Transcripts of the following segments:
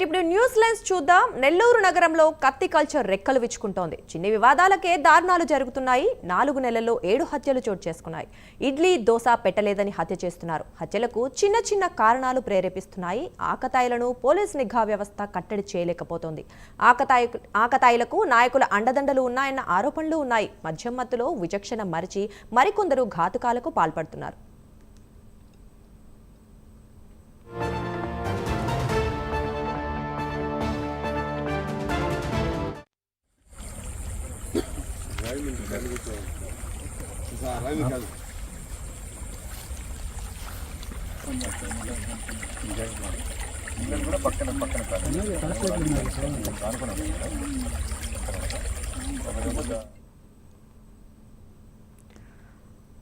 ఇప్పుడు news lines చూద్దాం. నెల్లూరు నగరంలో కత్తి కల్చర్ రెక్కలు విచ్చుకుంటోంది. చిన్ని వివాదాలకే దారుణాలు జరుగుతున్నాయి. 4 నెలల్లో 7 హత్యలు చోటు చేసుకున్నాయి. ఇడ్లీ దోశ పెట్టలేదని హత్య చేస్తున్నారు. హత్యలకు చిన్న చిన్న కారణాలు ప్రేరేపిస్తున్నాయి. ఆకతాయిలను పోలీస్ నిఘా వ్యవస్థ కట్టడి చేయలేకపోతోంది. ఆకతాయిలకు నాయకుల అండదండలు ఉన్నాయన్న ఆరోపణలు ఉన్నాయి. మద్యం మత్తులో విచక్షణ మరిచి మరికొందరు ఘాతుకాలకు పాల్పడుతున్నారు.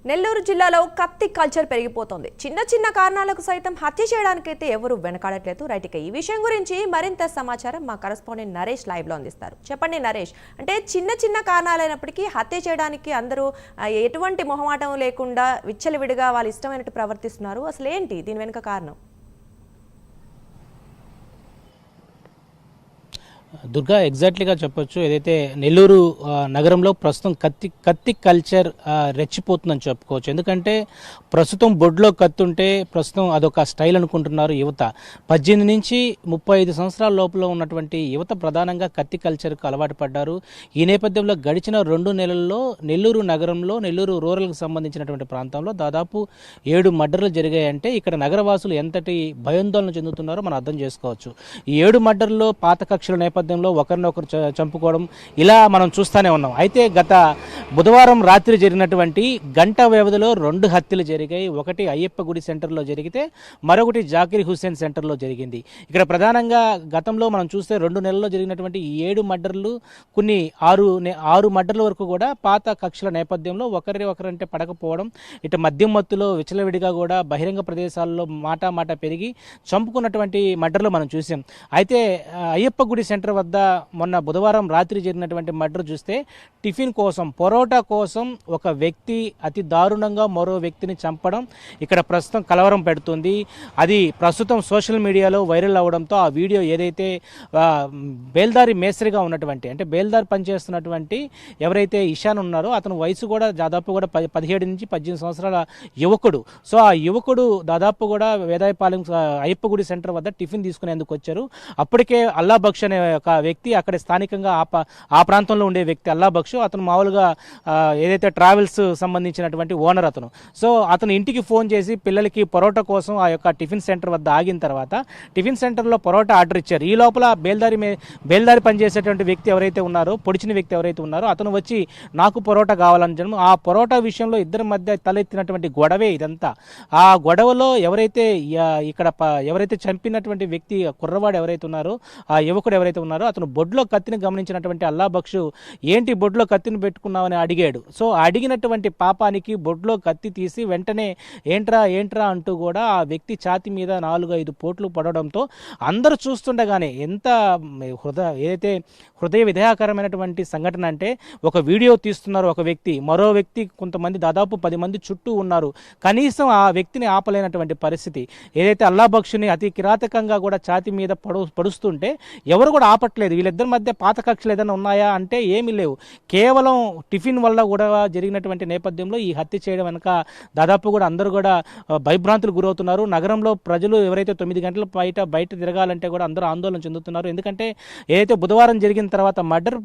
నెల్లూరు జిల్లాలో కత్తి కల్చర్ పెరిగిపోతోంది. చిన్న చిన్న కారణాలకు సైతం హత్య చేయడానికైతే ఎవరు వెనకాడట్లేదు. రైట్, ఇక ఈ విషయం గురించి మరింత సమాచారం మా కరెస్పాండెంట్ నరేష్ లైవ్ లో అందిస్తారు. చెప్పండి నరేష్, అంటే చిన్న చిన్న కారణాలైనప్పటికీ హత్య చేయడానికి అందరూ ఎటువంటి మొహమాటం లేకుండా విచ్చలవిడిగా వాళ్ళు ఇష్టమైనట్టు ప్రవర్తిస్తున్నారు. అసలు ఏంటి దీని వెనుక కారణం? దుర్గా, ఎగ్జాక్ట్లీగా చెప్పొచ్చు. ఏదైతే నెల్లూరు నగరంలో ప్రస్తుతం కత్తి కల్చర్ రెచ్చిపోతుందని చెప్పుకోవచ్చు. ఎందుకంటే ప్రస్తుతం బొడ్లో కత్తి ఉంటే ప్రస్తుతం అదొక స్టైల్ అనుకుంటున్నారు యువత. 18 నుంచి 35 సంవత్సరాల లోపల ఉన్నటువంటి యువత ప్రధానంగా కత్తి కల్చర్కు అలవాటు పడ్డారు. ఈ నేపథ్యంలో గడిచిన 2 నెలల్లో నెల్లూరు నగరంలో, నెల్లూరు రూరల్కి సంబంధించినటువంటి ప్రాంతంలో దాదాపు 7 మర్డర్లు జరిగాయంటే ఇక్కడ నగరవాసులు ఎంతటి భయాందోళన చెందుతున్నారో మనం అర్థం చేసుకోవచ్చు. ఈ 7 మర్డర్లో పాత కక్షల నేపథ్యంలో ఒకరినొకరు చంపుకోవడం ఇలా మనం చూస్తూనే ఉన్నాం. అయితే గత బుధవారం రాత్రి జరిగినటువంటి గంట వ్యవధిలో 2 హత్యలు జరిగాయి. ఒకటి అయ్యప్ప గుడి సెంటర్లో జరిగితే మరొకటి జాకిర్ హుస్సేన్ సెంటర్లో జరిగింది. ఇక్కడ ప్రధానంగా గతంలో మనం చూస్తే 2 నెలల్లో జరిగినటువంటి ఈ 7 మర్డర్లు కొన్ని 6 మర్డర్ల వరకు కూడా పాత కక్షల నేపథ్యంలో ఒకరంటే పడకపోవడం, ఇటు మద్యం మత్తులో విచలవిడిగా కూడా బహిరంగ ప్రదేశాల్లో మాట పెరిగి చంపుకున్నటువంటి మర్డర్లు మనం చూసాం. అయితే అయ్యప్ప గుడి సెంటర్ వద్ద మొన్న బుధవారం రాత్రి జరిగినటువంటి మర్డర్ చూస్తే టిఫిన్ కోసం, పొరోటా కోసం ఒక వ్యక్తి అతి దారుణంగా మరో వ్యక్తిని చంపడం ఇక్కడ ప్రస్తుతం కలవరం పెడుతుంది. అది ప్రస్తుతం సోషల్ మీడియాలో వైరల్ అవడంతో ఆ వీడియో ఏదైతే బేల్దారి మేస్త్రిగా ఉన్నటువంటి, అంటే బేల్దారి పనిచేస్తున్నటువంటి ఎవరైతే ఇషాన్ ఉన్నారో అతను వయసు కూడా దాదాపు కూడా 17 నుంచి 18 సంవత్సరాల యువకుడు. సో ఆ యువకుడు దాదాపు కూడా వేదాయపాలెం అయ్యప్ప గుడి సెంటర్ వద్ద టిఫిన్ తీసుకునేందుకు వచ్చారు. అప్పటికే అల్లా బక్ష్ అనే ఒక వ్యక్తి, అక్కడ స్థానికంగా ఆ ప్రాంతంలో ఉండే వ్యక్తి అల్లా బక్ష్, అతను మామూలుగా ఏదైతే ట్రావెల్స్ సంబంధించినటువంటి ఓనర్ అతను. సో అతను ఇంటికి ఫోన్ చేసి పిల్లలకి పొరోటా కోసం ఆ యొక్క టిఫిన్ సెంటర్ వద్ద ఆగిన తర్వాత టిఫిన్ సెంటర్లో పొరోటా ఆర్డర్ ఇచ్చారు. ఈ లోపల బేల్దారి పనిచేసేటువంటి వ్యక్తి ఎవరైతే ఉన్నారో, పొడిచిన వ్యక్తి ఎవరైతే ఉన్నారో అతను వచ్చి నాకు పొరోటా కావాలని చెప్పి ఆ పొరోటా విషయంలో ఇద్దరి మధ్య తలెత్తినటువంటి గొడవే ఇదంతా. ఆ గొడవలో ఎవరైతే చంపినటువంటి వ్యక్తి కుర్రవాడు ఎవరైతే ఉన్నారో, ఆ యువకుడు ఎవరైతే ఉన్నారో అతను బొడ్లో కత్తిని గమనించినటువంటి అల్లా బక్షు ఏంటి బొడ్లో కత్తిని పెట్టుకున్నావని అడిగాడు. సో అడిగినటువంటి పాపానికి బొడ్లో కత్తి తీసి వెంటనే ఏంట్రా అంటూ కూడా ఆ వ్యక్తి ఛాతి మీద 4-5 పోట్లు పడడంతో అందరూ చూస్తుండగానే ఎంత హృదయ విధేయకరమైనటువంటి సంఘటన అంటే, ఒక వీడియో తీస్తున్నారు ఒక వ్యక్తి, మరో వ్యక్తి కొంతమంది దాదాపు 10 మంది చుట్టూ ఉన్నారు. కనీసం ఆ వ్యక్తిని ఆపలేనటువంటి పరిస్థితి. ఏదైతే అల్లా బక్షుని అతి కిరాతకంగా కూడా ఛాతి మీద పడుస్తుంటే ఎవరు కూడా ఆపట్లేదు. వీళ్ళిద్దరి మధ్య పాత కక్షలు ఏదైనా ఉన్నాయా అంటే ఏమీ లేవు. కేవలం టిఫిన్ వల్ల కూడా జరిగినటువంటి నేపథ్యంలో ఈ హత్య చేయడం వెనక దాదాపు కూడా అందరూ కూడా భయభ్రాంతులు గురవుతున్నారు. నగరంలో ప్రజలు ఎవరైతే 9 గంటల బయట తిరగాలంటే కూడా అందరూ ఆందోళన చెందుతున్నారు. ఎందుకంటే ఏదైతే బుధవారం జరిగిన తర్వాత మర్డర్,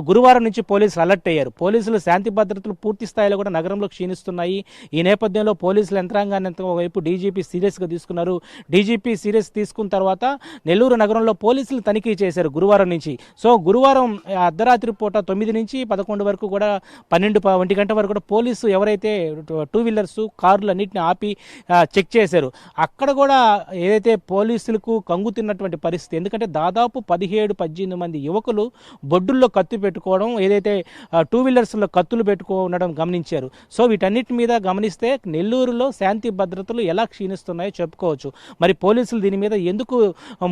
గురువారం నుంచి పోలీసులు అలర్ట్ అయ్యారు. పోలీసులు శాంతి భద్రతలు పూర్తి స్థాయిలో కూడా నగరంలో క్షీణిస్తున్నాయి. ఈ నేపథ్యంలో పోలీసుల యంత్రాంగాన్ని ఒకవైపు డీజీపీ సీరియస్గా తీసుకున్నారు. డీజీపీ సీరియస్ తీసుకున్న తర్వాత నెల్లూరు నగరంలో పోలీసులు తనిఖీ చేశారు గురువారం నుంచి. సో గురువారం అర్ధరాత్రి పూట 9 నుంచి 11 వరకు కూడా 12-1 గంట వరకు కూడా పోలీసు ఎవరైతే 2 వీలర్స్ కార్లు అన్నింటిని ఆపి చెక్ చేశారు. అక్కడ కూడా ఏదైతే పోలీసులకు కంగు తిన్నటువంటి పరిస్థితి. ఎందుకంటే దాదాపు 17-18 మంది యువకులు బొడ్డుల్లో కత్తి పెట్టుకోవడం, ఏదైతే 2 వీలర్స్లో కత్తులు పెట్టుకోవడం గమనించారు. సో వీటన్నిటి మీద గమనిస్తే నెల్లూరులో శాంతి భద్రతలు ఎలా క్షీణిస్తున్నాయో చెప్పుకోవచ్చు. మరి పోలీసులు దీని మీద ఎందుకు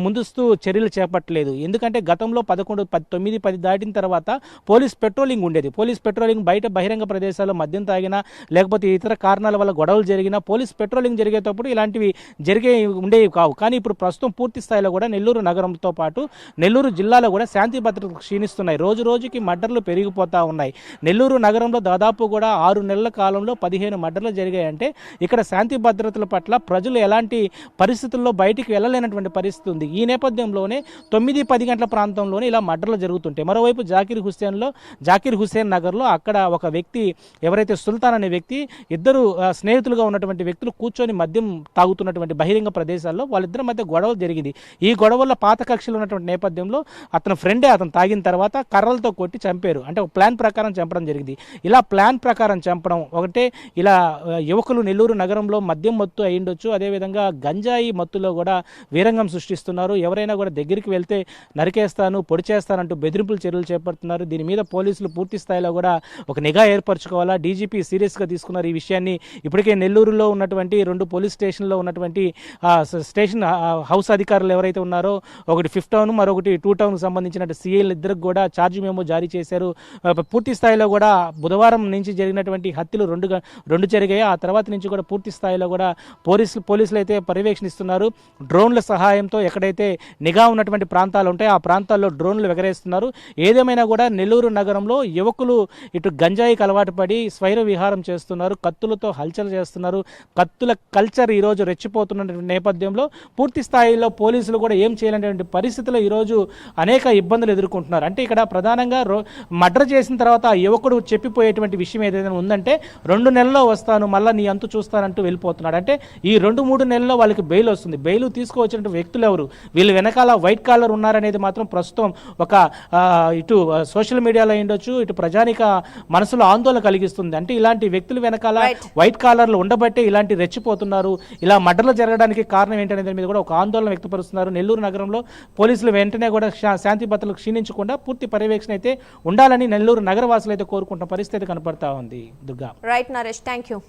ముందస్తు చర్యలు చేపట్టలేదు? ఎందుకంటే ఎందుకంటే గతంలో 9-10 దాటిన తర్వాత పోలీస్ పెట్రోలింగ్ ఉండేది. పోలీస్ పెట్రోలింగ్ బయట బహిరంగ ప్రదేశాల్లో మద్యం తాగినా లేకపోతే ఇతర కారణాల వల్ల గొడవలు జరిగినా పోలీస్ పెట్రోలింగ్ జరిగేటప్పుడు ఇలాంటివి ఉండేవి కావు. కానీ ఇప్పుడు ప్రస్తుతం పూర్తి స్థాయిలో కూడా నెల్లూరు నగరంతో పాటు నెల్లూరు జిల్లాలో కూడా శాంతి భద్రతలు క్షీణిస్తున్నాయి. రోజు రోజుకి మర్డర్లు పెరిగిపోతూ ఉన్నాయి. నెల్లూరు నగరంలో దాదాపు కూడా 6 నెలల కాలంలో 15 మర్డర్లు జరిగాయంటే ఇక్కడ శాంతి భద్రతల పట్ల ప్రజలు ఎలాంటి పరిస్థితుల్లో బయటికి వెళ్ళలేనటువంటి పరిస్థితి ఉంది. ఈ నేపథ్యంలోనే 9-10 గంటల ప్రాంతంలోనే ఇలా మర్డర్లు జరుగుతుంటాయి. మరోవైపు జాకీర్ హుస్సేన్ నగర్లో అక్కడ ఒక వ్యక్తి ఎవరైతే సుల్తాన్ అనే వ్యక్తి ఇద్దరు స్నేహితులుగా ఉన్నటువంటి వ్యక్తులు కూర్చొని మద్యం తాగుతున్నటువంటి బహిరంగ ప్రదేశాల్లో వాళ్ళిద్దరి మధ్య గొడవలు జరిగింది. ఈ గొడవల్లో పాత కక్షలు ఉన్నటువంటి నేపథ్యంలో అతను తాగిన తర్వాత కర్రలతో కొట్టి చంపారు. అంటే ఒక ప్లాన్ ప్రకారం చంపడం జరిగింది. ఇలా ప్లాన్ ప్రకారం చంపడం ఒకటే, ఇలా యువకులు నెల్లూరు నగరంలో మద్యం మత్తు అయ్యిండొచ్చు, అదేవిధంగా గంజాయి మత్తులో కూడా వీరంగం సృష్టిస్తున్నారు. ఎవరైనా కూడా దగ్గరికి వెళ్తే నరికేస్తాను, పొడి చేస్తానంటూ బెదిరింపుల చర్యలు చేపడుతున్నారు. దీని మీద పోలీసులు పూర్తి స్థాయిలో కూడా ఒక నిఘా ఏర్పరచుకోవాలా. డీజీపీ సీరియస్గా తీసుకున్నారు ఈ విషయాన్ని. ఇప్పటికే నెల్లూరులో ఉన్నటువంటి 2 పోలీస్ స్టేషన్లో ఉన్నటువంటి స్టేషన్ హౌస్ అధికారులు ఎవరైతే ఉన్నారో, ఒకటి 5th టౌన్, మరొకటి 2 టౌన్కి సంబంధించిన సీఐలు ఇద్దరికి కూడా ఛార్జ్ మెమో జారీ చేశారు. పూర్తి స్థాయిలో కూడా బుధవారం నుంచి జరిగినటువంటి హత్యలు 2 జరిగాయి. ఆ తర్వాత నుంచి కూడా పూర్తి స్థాయిలో కూడా పోలీసులు అయితే పర్యవేక్షణిస్తున్నారు. డ్రోన్ల సహాయంతో ఎక్కడైతే నిఘా ఉన్నటువంటి ప్రాంతాలు ఉంటాయో ఆ ప్రాంతాల్లో డ్రోన్లు ఎగరేస్తున్నారు. ఏదేమైనా కూడా నెల్లూరు నగరంలో యువకులు ఇటు గంజాయికి అలవాటు పడి స్వైర విహారం చేస్తున్నారు, కత్తులతో హల్చల్ చేస్తున్నారు. కత్తుల కల్చర్ ఈరోజు రెచ్చిపోతున్న నేపథ్యంలో పూర్తి స్థాయిలో పోలీసులు కూడా ఏం చేయలేనటువంటి పరిస్థితుల్లో ఈరోజు అనేక ఇబ్బందులు ఎదుర్కొంటున్నారు. అంటే ఇక్కడ ప్రధానంగా మర్డర్ చేసిన తర్వాత ఆ యువకుడు చెప్పిపోయేటువంటి విషయం ఏదైనా ఉందంటే 2 నెలల్లో వస్తాను, మళ్ళీ నీ అంతు చూస్తానంటూ వెళ్ళిపోతున్నాడు. అంటే ఈ 2-3 నెలల్లో వాళ్ళకి బెయిల్ వస్తుంది. బెయిల్ తీసుకోవచ్చినటువంటి వ్యక్తులు ఎవరు, వీళ్ళు వెనకాల వైట్ కాలర్ ఉన్నారనేది మాత్రం ప్రస్తుతం ఒక ఇటు సోషల్ మీడియాలో ఉండొచ్చు, ఇటు ప్రజానిక మనసులో ఆందోళన కలిగిస్తుంది. అంటే ఇలాంటి వ్యక్తులు వెనకాల వైట్ కాలర్లు ఉండబట్టే ఇలాంటి రెచ్చిపోతున్నారు. ఇలా మర్డర్లు జరగడానికి కారణం ఏంటనే మీద కూడా ఒక ఆందోళన వ్యక్తపరుస్తున్నారు. నెల్లూరు నగరంలో పోలీసులు వెంటనే కూడా శాంతి భద్రతలు క్షీణించకుండా పూర్తి పర్యవేక్షణ అయితే ఉండాలని నెల్లూరు నగరవాసులు అయితే కోరుకుంటున్న పరిస్థితి కనపడతా ఉంది. Durga. Right Naresh, thank you.